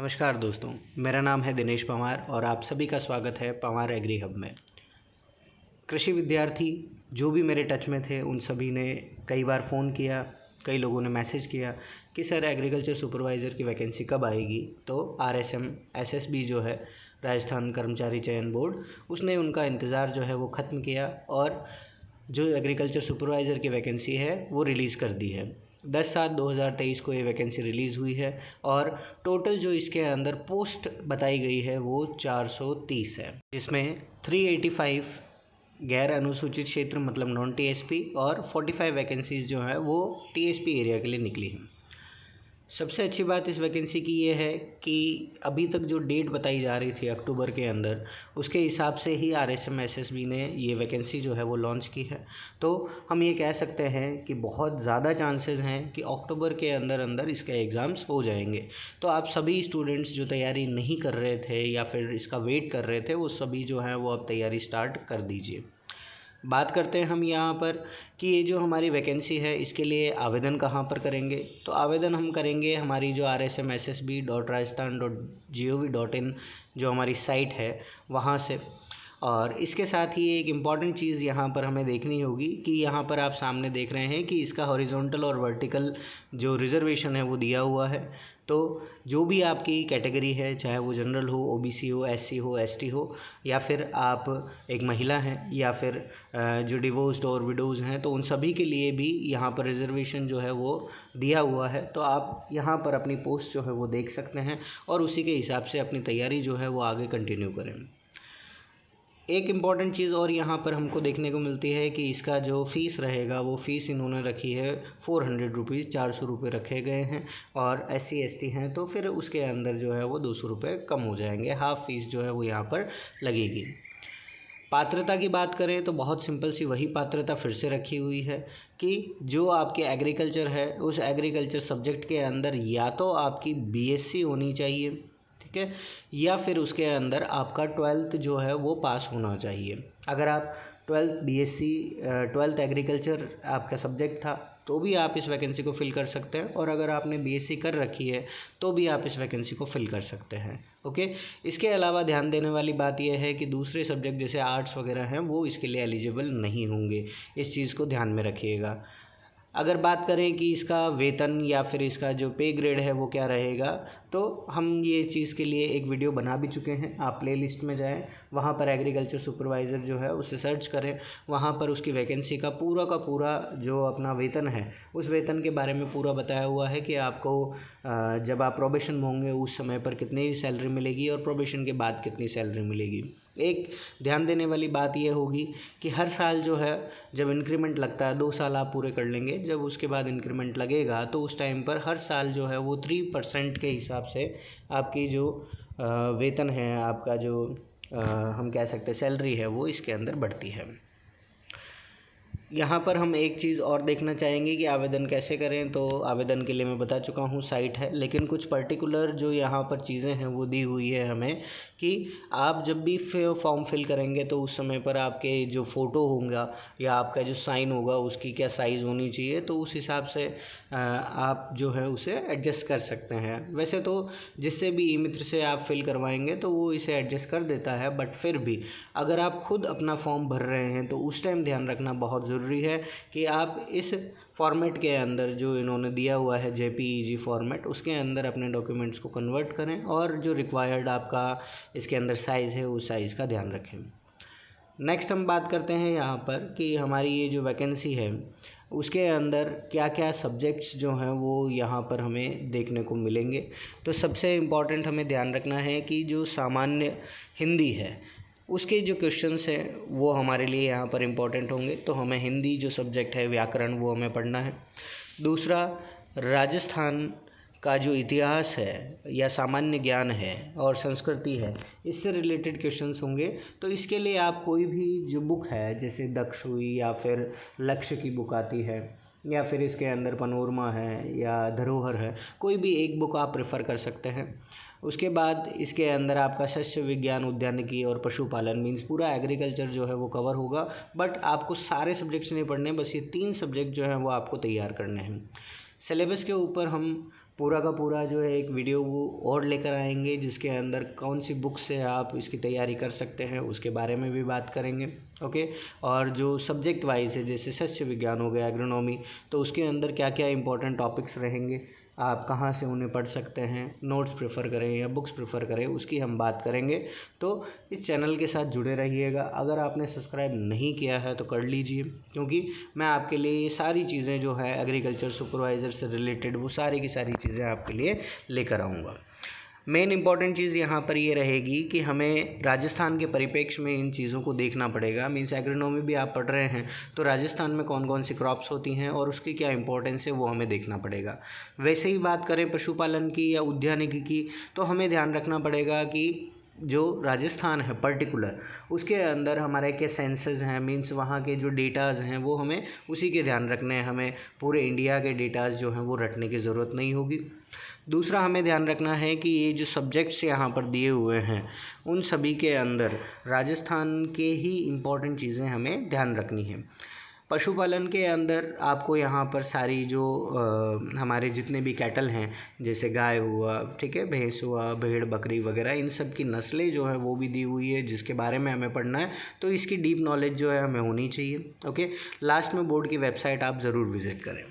नमस्कार दोस्तों, मेरा नाम है दिनेश पंवार और आप सभी का स्वागत है पंवार एग्री हब में। कृषि विद्यार्थी जो भी मेरे टच में थे उन सभी ने कई बार फ़ोन किया, कई लोगों ने मैसेज किया कि सर एग्रीकल्चर सुपरवाइज़र की वैकेंसी कब आएगी। तो RSM SSB जो है राजस्थान कर्मचारी चयन बोर्ड, उसने उनका इंतज़ार जो है वो ख़त्म किया और जो एग्रीकल्चर सुपरवाइज़र की वैकेंसी है वो रिलीज़ कर दी है। 10/7/2023 को ये वैकेंसी रिलीज़ हुई है और टोटल जो इसके अंदर पोस्ट बताई गई है वो 430 है, जिसमें 385 गैर अनुसूचित क्षेत्र मतलब नॉन TSP और 45 वैकेंसीज़ जो हैं वो TSP एरिया के लिए निकली हैं। सबसे अच्छी बात इस वैकेंसी की ये है कि अभी तक जो डेट बताई जा रही थी अक्टूबर के अंदर, उसके हिसाब से ही RSM SSB ने ये वैकेंसी जो है वो लॉन्च की है। तो हम ये कह सकते हैं कि बहुत ज़्यादा चांसेस हैं कि अक्टूबर के अंदर अंदर इसके एग्ज़ाम्स हो जाएंगे। तो आप सभी स्टूडेंट्स जो तैयारी नहीं कर रहे थे या फिर इसका वेट कर रहे थे, वो सभी जो हैं वो अब तैयारी स्टार्ट कर दीजिए। बात करते हैं हम यहाँ पर कि ये जो हमारी वैकेंसी है इसके लिए आवेदन कहाँ पर करेंगे। तो आवेदन हम करेंगे हमारी जो rsmssb.rajasthan.gov.in जो हमारी साइट है वहाँ से। और इसके साथ ही एक इम्पॉर्टेंट चीज़ यहाँ पर हमें देखनी होगी कि यहाँ पर आप सामने देख रहे हैं कि इसका हॉरिजॉन्टल और वर्टिकल जो रिज़र्वेशन है वो दिया हुआ है। तो जो भी आपकी कैटेगरी है, चाहे वो जनरल हो, OBC हो, SC हो, ST हो, या फिर आप एक महिला हैं या फिर जो डिवोर्स्ड और विडोज़ हैं, तो उन सभी के लिए भी यहाँ पर रिज़र्वेशन जो है वो दिया हुआ है। तो आप यहाँ पर अपनी पोस्ट जो है वो देख सकते हैं और उसी के हिसाब से अपनी तैयारी जो है वो आगे कंटिन्यू करें। एक इम्पॉर्टेंट चीज़ और यहाँ पर हमको देखने को मिलती है कि इसका जो फ़ीस रहेगा वो फ़ीस इन्होंने रखी है 400 रुपीज़, 400 रुपये रखे गए हैं। और SC ST हैं तो फिर उसके अंदर जो है वो 200 रुपये कम हो जाएंगे, हाफ़ फ़ीस जो है वो यहाँ पर लगेगी। पात्रता की बात करें तो बहुत सिंपल सी वही पात्रता फिर से रखी हुई है कि जो आपके एग्रीकल्चर है उस एग्रीकल्चर सब्जेक्ट के अंदर या तो आपकी BSc होनी चाहिए, ठीक है, या फिर उसके अंदर आपका 12th जो है वो पास होना चाहिए। अगर आप 12th एग्रीकल्चर आपका सब्जेक्ट था तो भी आप इस वैकेंसी को फिल कर सकते हैं, और अगर आपने BSc कर रखी है तो भी आप इस वैकेंसी को फिल कर सकते हैं। ओके। इसके अलावा ध्यान देने वाली बात यह है कि दूसरे सब्जेक्ट जैसे आर्ट्स वगैरह हैं वो इसके लिए एलिजिबल नहीं होंगे, इस चीज़ को ध्यान में रखिएगा। अगर बात करें कि इसका वेतन या फिर इसका जो पे ग्रेड है वो क्या रहेगा, तो हम ये चीज़ के लिए एक वीडियो बना भी चुके हैं। आप प्लेलिस्ट में जाएं, वहाँ पर एग्रीकल्चर सुपरवाइज़र जो है उसे सर्च करें, वहाँ पर उसकी वैकेंसी का पूरा जो अपना वेतन है उस वेतन के बारे में पूरा बताया हुआ है कि आपको जब आप प्रोबेशन में होंगे उस समय पर कितनी सैलरी मिलेगी और प्रोबेशन के बाद कितनी सैलरी मिलेगी। एक ध्यान देने वाली बात यह होगी कि हर साल जो है जब इंक्रीमेंट लगता है, 2 साल आप पूरे कर लेंगे, जब उसके बाद इंक्रीमेंट लगेगा तो उस टाइम पर हर साल जो है वो 3% के हिसाब से आपकी जो वेतन है, आपका जो हम कह सकते हैं सैलरी है, वो इसके अंदर बढ़ती है। यहाँ पर हम एक चीज़ और देखना चाहेंगे कि आवेदन कैसे करें। तो आवेदन के लिए मैं बता चुका हूँ, साइट है, लेकिन कुछ पर्टिकुलर जो यहाँ पर चीज़ें हैं वो दी हुई है हमें कि आप जब भी फॉर्म फिल करेंगे तो उस समय पर आपके जो फ़ोटो होगा या आपका जो साइन होगा उसकी क्या साइज़ होनी चाहिए, तो उस हिसाब से आप जो है उसे एडजस्ट कर सकते हैं। वैसे तो जिससे भी ई-मित्र से आप फिल करवाएंगे तो वो इसे एडजस्ट कर देता है, बट फिर भी अगर आप खुद अपना फॉर्म भर रहे हैं तो उस टाइम ध्यान रखना बहुत ज़रूरी है कि आप इस फॉर्मेट के अंदर जो इन्होंने दिया हुआ है JPEG फॉर्मेट, उसके अंदर अपने डॉक्यूमेंट्स को कन्वर्ट करें और जो रिक्वायर्ड आपका इसके अंदर साइज़ है उस साइज़ का ध्यान रखें। नेक्स्ट हम बात करते हैं यहाँ पर कि हमारी ये जो वैकेंसी है उसके अंदर क्या क्या सब्जेक्ट्स जो हैं वो यहाँ पर हमें देखने को मिलेंगे। तो सबसे इम्पॉर्टेंट हमें ध्यान रखना है कि जो सामान्य हिंदी है उसके जो क्वेश्चंस हैं वो हमारे लिए यहाँ पर इम्पॉर्टेंट होंगे। तो हमें हिंदी जो सब्जेक्ट है, व्याकरण, वो हमें पढ़ना है। दूसरा, राजस्थान का जो इतिहास है या सामान्य ज्ञान है और संस्कृति है, इससे रिलेटेड क्वेश्चंस होंगे। तो इसके लिए आप कोई भी जो बुक है, जैसे दक्ष हुई या फिर लक्ष्य की बुक आती है या फिर इसके अंदर पनोरमा है या धरोहर है, कोई भी एक बुक आप प्रेफर कर सकते हैं। उसके बाद इसके अंदर आपका शस्य विज्ञान, उद्यानिकी और पशुपालन, मीन्स पूरा एग्रीकल्चर जो है वो कवर होगा। बट आपको सारे सब्जेक्ट्स नहीं पढ़ने, बस ये 3 सब्जेक्ट जो हैं वो आपको तैयार करने हैं। सिलेबस के ऊपर हम पूरा का पूरा जो है एक वीडियो वो और लेकर आएंगे, जिसके अंदर कौन सी बुक से आप इसकी तैयारी कर सकते हैं उसके बारे में भी बात करेंगे। ओके, और जो सब्जेक्ट वाइज है जैसे सस्य विज्ञान हो गया, एग्रोनॉमी, तो उसके अंदर क्या क्या इंपॉर्टेंट टॉपिक्स रहेंगे, आप कहाँ से उन्हें पढ़ सकते हैं, नोट्स प्रेफर करें या बुक्स प्रेफर करें, उसकी हम बात करेंगे। तो इस चैनल के साथ जुड़े रहिएगा। अगर आपने सब्सक्राइब नहीं किया है तो कर लीजिए, क्योंकि मैं आपके लिए ये सारी चीज़ें जो है एग्रीकल्चर सुपरवाइज़र से रिलेटेड वो सारी की सारी चीज़ें आपके लिए लेकर आऊँगा। मेन इंपॉर्टेंट चीज़ यहाँ पर ये रहेगी कि हमें राजस्थान के परिप्रेक्ष्य में इन चीज़ों को देखना पड़ेगा। मीन्स एग्रोनॉमी भी आप पढ़ रहे हैं तो राजस्थान में कौन कौन सी क्रॉप्स होती हैं और उसकी क्या इंपॉर्टेंस है वो हमें देखना पड़ेगा। वैसे ही बात करें पशुपालन की या उद्यानिकी की, तो हमें ध्यान रखना पड़ेगा कि जो राजस्थान है पर्टिकुलर, उसके अंदर हमारे के सेंसस हैं, मीन्स वहाँ के जो डेटाज़ हैं वो हमें उसी के ध्यान रखने हैं। हमें पूरे इंडिया के डेटाज़ जो हैं वो रटने की ज़रूरत नहीं होगी। दूसरा हमें ध्यान रखना है कि ये जो सब्जेक्ट्स यहाँ पर दिए हुए हैं उन सभी के अंदर राजस्थान के ही इम्पॉर्टेंट चीज़ें हमें ध्यान रखनी है। पशुपालन के अंदर आपको यहाँ पर सारी जो हमारे जितने भी कैटल हैं, जैसे गाय हुआ, ठीक है, भैंस हुआ, भेड़ बकरी वगैरह, इन सब की नस्लें जो है वो भी दी हुई है जिसके बारे में हमें पढ़ना है। तो इसकी डीप नॉलेज जो है हमें होनी चाहिए। ओके, लास्ट में बोर्ड की वेबसाइट आप ज़रूर विज़िट करें।